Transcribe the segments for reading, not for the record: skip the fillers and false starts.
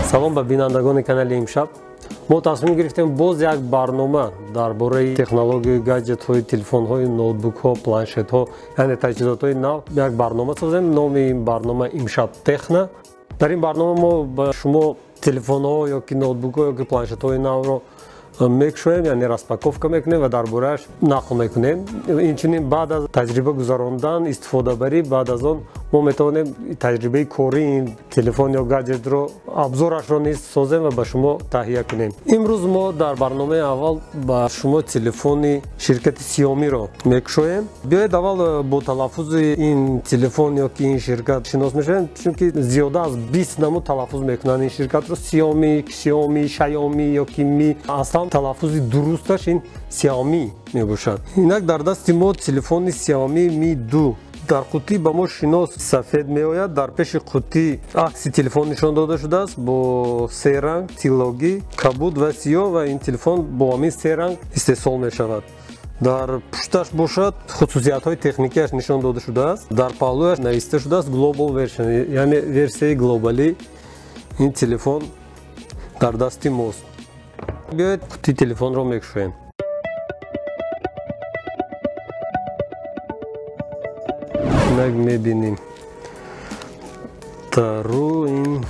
салом ба бинандагони канали имшаб. мо тасмим гирифтем боз як барнома дар бораи технологияи гаджетҳои телефонҳои ноутбукҳо, планшетҳо, яъне таҷҳизотҳои нав як барнома созем. Номи ин барнома имшаб техна. дар ин барнома мо ба шумо телефонҳо ёки ноутбукҳо ёки планшетҳои навро мекушоем, яъне распаковка мекунем ва дар борааш нақл мекунем. Инчунин баъд аз таҷриба гузарондан, истифодабарӣ, баъд аз он мо метавонем таҷрибаи кории ин телефон ё гаджетро, абзорашро низ созем ва ба шумо таҳия кунем. имрӯз мо дар барномаи аввал ба шумо телефони ширкати Xiaomiро мекушоем. биёед аввал бо талаффузи ин телефон ёки ин ширкат шинос мешавем, чунки зиёда аз 20 намуд талаффуз мекунанд ин ширкатро. Xiaomi, Xiaomi ёки Mi. Аслан талаффузи дурусташ ин Xiaomi мебошад. инак дар дасти мо телефони Xiaomi Mi 2 дар қутӣ ба мо шинос сафед меояд. дар пеши қутӣ акси телефон нишон дода шудааст бо се ранг, тиллогӣ, кабуд ва сиёҳ, ва ин телефон бо ҳамин се ранг истеҳсол мешавад. дар пушташ бошад хусусиятҳои техникияш нишон дода шудааст. дар паҳлӯяш нависта шудааст Global version, яъне версияи глобалӣ. ин телефон дар дасти мост. биёед қутии телефонро мекушоем. инак мебинем дару ин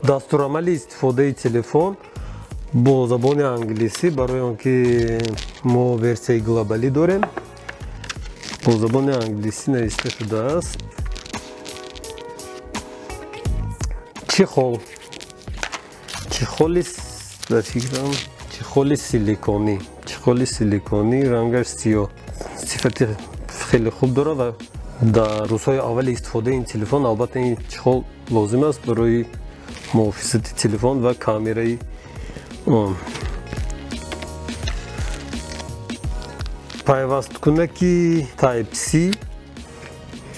дастурамали истифодаи телефон бо забони англисӣ, барои он ки мо версияи глобалӣ дорем. бо забони англисӣ нависта шудааст. чихоли силиконӣ. чихоли силиконӣ, рангаш сиёҳ. сифати хеле хуб дорад ва дар рӯзҳои аввали истифодаи ин телефон албатта ин чихол лозим аст барои муҳофизати телефон ва камераи он. пайвасткунаки Type-C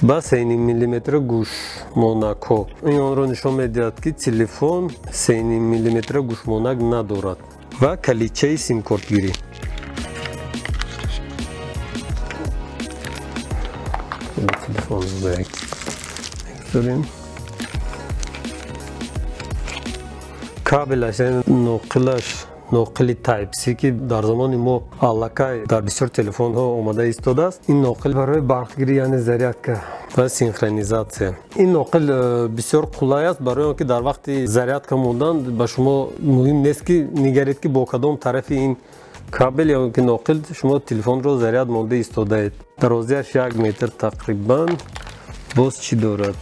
ба 3 мм гӯшмонакҳо. ин онро нишон медиҳад ки телефон 3 мм гӯшмонак надорад. ва каличаи симкортгирӣ. кабелаш, ноқили Type-C ки дар замони мо аллакай дар бисёр телефонҳо омада истодааст. ин ноқил барои барқгирӣ, яъне зарядка ва синхронизатсия. ин ноқил бисёр қулай аст барои он ки дар вақти зарядка мондан ба шумо муҳим нест ки нигаред ки бо кадом тарафи ин кабел ё ки ноқил шумо телефонро заряд монда истодаед. дарозияш 1 метр тақрибан. боз чӣ дорад?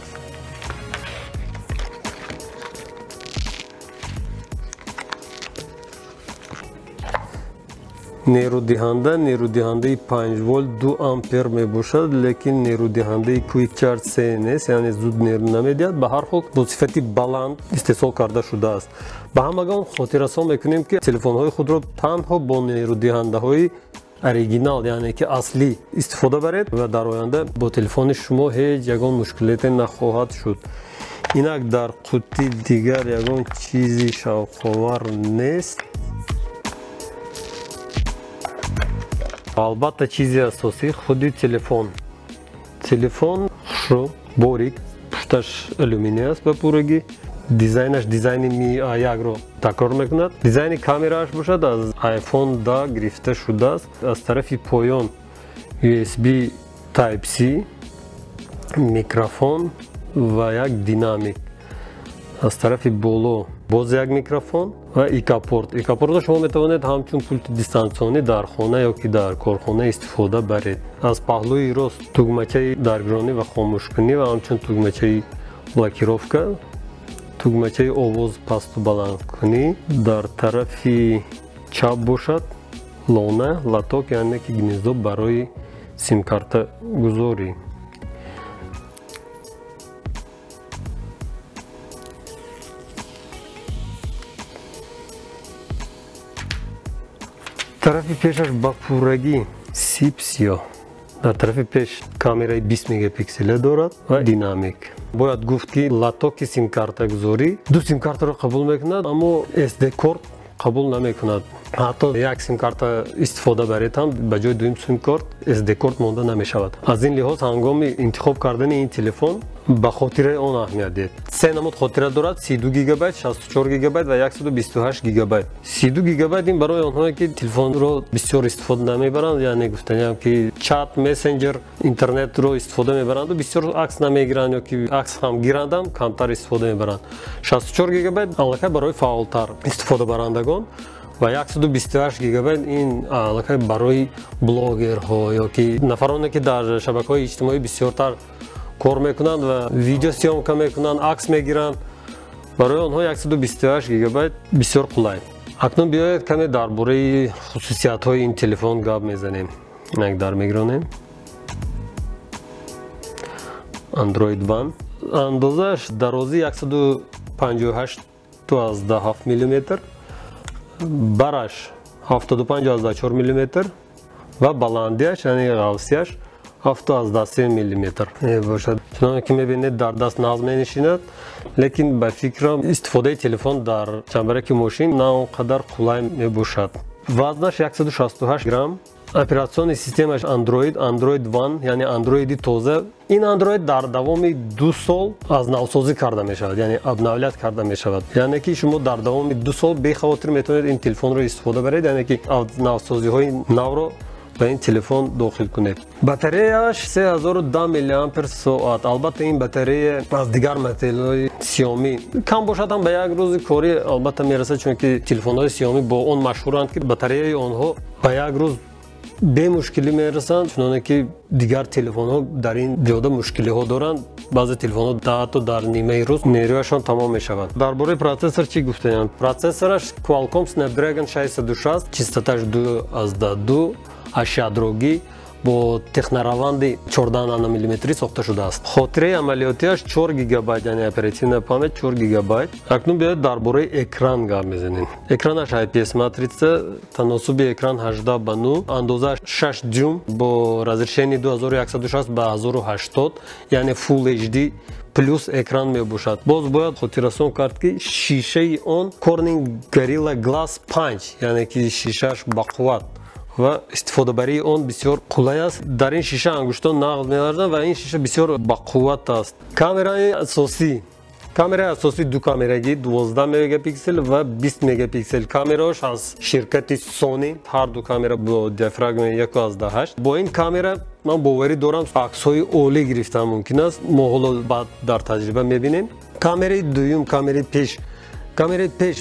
нерудиҳандаи 5 волт 2 ампер мебошад, лекин нерудиҳандаи Quick Charge CNS, яъне зуд неру намедиҳад. ба ҳар ҳол бо сифати баланд истеҳсол карда шудааст. ба ҳамагон хотиррасон мекунем ки телефонҳои худро танҳо бо нерудиҳандаҳои оригинал, яъне ки аслӣ истифода баред ва дар оянда бо телефони шумо ҳеҷ ягон мушкилате нахоҳад шуд. инак дар қутӣ дигар ягон чизи шавқовар нест. албатта чизи асосӣ худи телефон. телефон хушро борик, пушташ алюминий аст ба пуррагӣ. дизайнаш дизайни Mi A1-ро такрор мекунад. дизайни камерааш бошад аз iPhone да гирифта шудааст. аз тарафи поён USB Type-C, микрофон ва як динамик. аз тарафи боло боз як микрофон ва икапорт. икапортро шумо метавонед ҳамчун пулти дистансионӣ дар хона ёки дар корхона истифода баред. аз паҳлӯи рост тугмачаи даргиронӣ ва хомӯшкунӣ ва ҳамчун тугмачаи блокировка, тугмачаи овоз пасту баландкунӣ. дар тарафи чап бошад лона, латок, яъне ки гнездо барои симкарта гузорӣ. тарафи пешаш ба пуррагӣ сип сиёҳ. дар тарафи пеш камераи 20 мегапикселе дорад ва динамик. бояд гуфт ки латоки симкартагузорӣ ду симкартаро қабул мекунад, аммо SD корт қабул намекунад. ҳатто як симкарта истифода баред ҳам ба ҷои дуюм симкорт SD-корт монда намешавад. Аз ин лиҳоз ҳангоми интихоб кардани ин телефон ба хотираи он аҳамият диҳед. Се намуд хотира дорад: 32 гигабайт, 64 гигабайт ва 128 гигабайт. 32 гигабайт ин барои онҳое ки телефонро бисёр истифода намебаранд, яъне гуфтаниам ки чат, мессенҷер, интернетро истифода мебаранду бисёр акс намегиранд ё ки акс ҳам гирандам камтар истифода мебаранд. 64 гигабайт аллакай барои фаъолтар истифодабарандагон ва 128 гигабайт ин аллакай барои блогерҳо ё ки нафароне ки дар шабакаҳои иҷтимоӣ бисёртар кор мекунанд ва видео съёмка мекунанд, акс мегиранд. Барои онҳо 128 гигабайт бисёр қулай. Акнун биёед каме дар бораи хусусиятҳои ин телефон гап мезанем. Як дар мегиронем. Android One. Андозааш дарози 158.7 мм, бараш 75.4 мм ва баландиаш, яъне ғавсияш 7.3 мм мебошад. Чуноне ки мебинед дар даст нағз менишинад, лекин ба фикрам истифодаи телефон дар чамбараки мошин на он қадар қулай мебошад. Вазнаш 168 грамм. Операциони системаш Android One, яъне Android-и тоза. Ин Android дар давоми 2 сол аз навсозӣ карда мешавад, яъне обновлят карда мешавад. Яъне ки шумо дар давоми 2 сол бехавотир метавонед ин телефонро истифода баред, яъне ки навсозиҳои навро ба ин телефон дохил кунед. Батареяш 3010 мАч. Албатта ин батарея аз дигар моделҳои Xiaomi кам бошад ҳам ба як рӯзи корӣ албатта мерасад, чунки телефонҳои Xiaomi бо он машҳуранд ки батареяи онҳо ба як рӯз бемушкилӣ мерасанд, чуноне ки дигар телефонҳо дар ин зиёда мушкилиҳо доранд. Баъзе телефонҳо ҳатто дар нимаи рӯз нерӯяшон тамом мешавад. Дар бораи процессор чӣ гуфтаям? Процессораш Qualcomm Snapdragon 660, чистоташ 2/2, ашядрогӣ бо технораванди 14 нанометри сохта шудааст. Хотираи амалиётиаш 4 гигабайт, яъне оперативная память 4 гигабайт. Акнун биёед дар бораи экран гап мезанем. Экранаш IPS матрица, таносуби экран 18:9, андозааш 6 дюйм бо разрешении 2160 ба 1080, яъне Full HD плюс экран мебошад. Боз бояд хотиррасон кард ки шишаи он Corning Gorilla Glass Punch, яъне ки шишааш бақувват ва истифодабарии он бисёр қулай аст. Дар ин шиша ангуштон нағз меларзанд ва ин шиша бисёр бақувват аст. Камераи асосӣ 2 камераги 12 мегапиксел ва 20 мегапиксел. Камерааш аз ширкати Sony, ҳар ду камера бо диафрагмаи 1.8. Бо ин камера ман боварӣ дорам аксҳои олӣ гирифтан мумкин аст. Мо ҳоло баъд дар таҷриба мебинем. Камераи дуюм, камераи пеш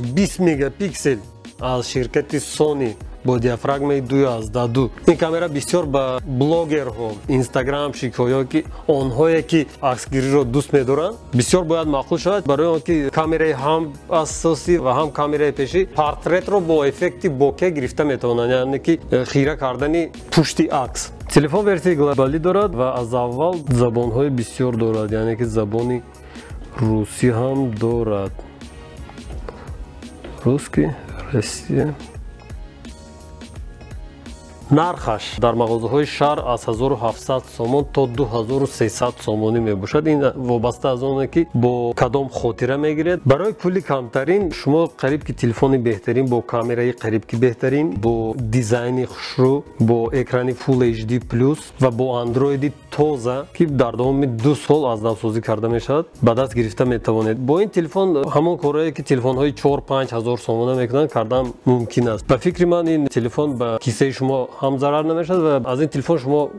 20 мегапиксел аз ширкати Sony бо диафрагмаи 2.2. Ин камера бисёр ба блогерҳо, инстаграмшикҳо ё ки онҳое ки аксгириро дӯст медоранд бисёр бояд маъқул шавад, барои он ки камераи ҳам асосӣ ва ҳам камераи пешӣ портретро бо эффекти боке гирифта метавонанд, яъне ки хира кардани пушти акс. Телефон версияи глобалӣ дорад ва аз аввал забонҳои бисёр дорад, яъне ки забони русӣ ҳам дорад. Русский, Россия. Нархаш дар мағозаҳои шаҳр аз 1700 сомон то 2300 сомонӣ мебошад. Ин вобаста аз оне ки бо кадом хотира мегиред. Барои пули камтарин шумо қариб ки телефони беҳтарин бо камераи қариб ки беҳтарин, бо дизайни хушрӯ, бо экрани Full HD плюс ва бо Android-и тоза ки дар давоми 2 сол аз навсозӣ карда мешавад ба даст гирифта метавонед. Бо ин телефон ҳамон корое ки телефонҳои 4-5 ҳазор сомона мекунанд кардан мумкин аст. Ба фикри ман ин телефон ба кисаи шумо ҳам зарар намешавад ва аз ин телефон шумо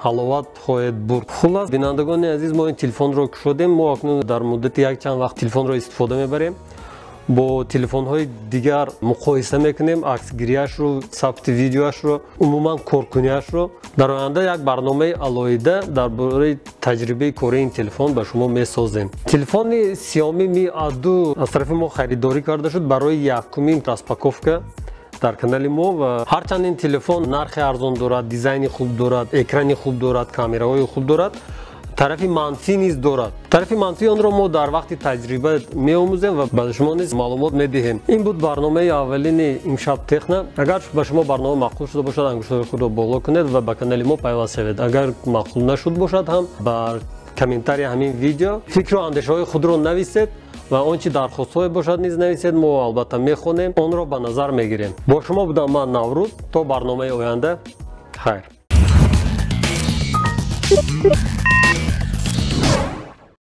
ҳаловат хоҳед бурд. Хулас, бинандагони азиз, мо ин телефонро кушодем. Мо акнун дар муддати як чанд вақт телефонро истифода мебарем. Бо телефонҳои дигар муқоиса мекунем, аксгирияшро, сабти видеоашро, умуман коркунияшро. Дар оянда як барномаи алоҳида дар бораи таҷрибаи кори ин телефон ба шумо месозем. Телефони Xiaomi Mi A2 аз тарафи мо харидорӣ карда шуд барои якумин распаковка дар канали мо ва ҳарчанд ин телефон нархи арзон дорад, дизайни хуб дорад, экрани хуб дорад, камераҳои хуб дорад, тарафи манфӣ низ дорад. Тарафи манфии онро мо дар вақти таҷриба меомӯзем ва ба шумо низ маълумот медиҳем. Ин буд барномаи аввалини имшаб техна. Агар ба шумо барнома маъқул шуда бошад, ангуштаи худро боло кунед ва ба канали мо пайваст шавед. Агар маъқул нашуд бошад ҳам ба комментарии ҳамин видео фикру андешаҳои худро нависед ва он чи дархостҳое бошад низ нависед. мо албатта мехонем, онро ба назар мегирем. Бо шумо будам ман Наврӯз. То барномаи оянда, хайр.